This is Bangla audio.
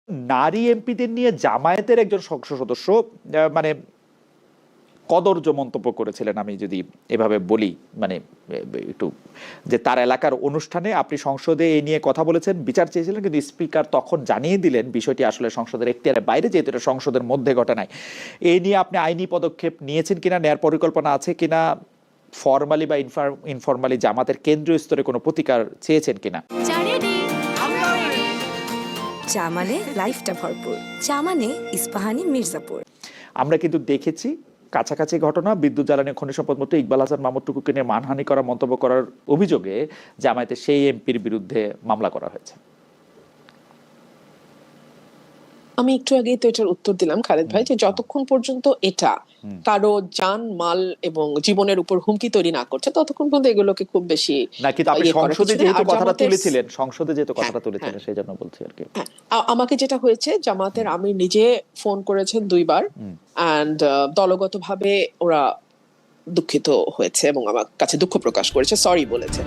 নারী এমপিদের নিয়ে জামায়াতের একজন সংসদ সদস্য মানে কদর্য মন্তব্য করেছিলেন, আমি যদি এভাবে বলি, মানে একটু, যে তার এলাকার অনুষ্ঠানে আপনি সংসদে এই নিয়ে কথা বলেছেন, বিচার চেয়েছিলেন, কিন্তু স্পিকার তখন জানিয়ে দিলেন বিষয়টি আসলে সংসদের এখতিয়ারের বাইরে, যেহেতু এটা সংসদের মধ্যে ঘটে নাই। এই নিয়ে আপনি আইনি পদক্ষেপ নিয়েছেন কিনা, নেয়ার পরিকল্পনা আছে কিনা, ফর্মালি বা ইনফরমালি জামাতের কেন্দ্রীয় স্তরে কোনো প্রতিকার চেয়েছেন কিনা? চা মানে লাইফটা ভরপুর, চা মানে ইস্পাহানি মির্জাপুর। আমরা কিন্তু দেখেছি কাছাকাছি ঘটনা, বিদ্যুৎ জ্বালানি খনিজ সম্পদ মন্ত্রী ইকবাল হাসান মাহমুদ টুকুকে নিয়ে মানহানি করা মন্তব্য করার অভিযোগে জামায়াতের সেই এমপির বিরুদ্ধে মামলা করা হয়েছে। আমি একটু আগেই তো এটার উত্তর দিলাম খালেদ ভাই, যে যতক্ষণ পর্যন্ত এটা কারো জান মাল এবং জীবনের উপর হুমকি তৈরি না করছে ততক্ষণ পর্যন্ত এগুলোকে খুব বেশি না, কিন্তু আপনি সংসদে যেহেতু কথাটা তুলেছিলেন, সংসদে যেহেতু কথাটা তুলেছিলেন সেই জন্য বলছি আর কি। আমাকে যেটা হয়েছে, জামাতের আমির নিজে ফোন করেছেন 2 বার, এন্ড দলগতভাবে ওরা দুঃখিত হয়েছে এবং আমার কাছে দুঃখ প্রকাশ করেছে, সরি বলেছে।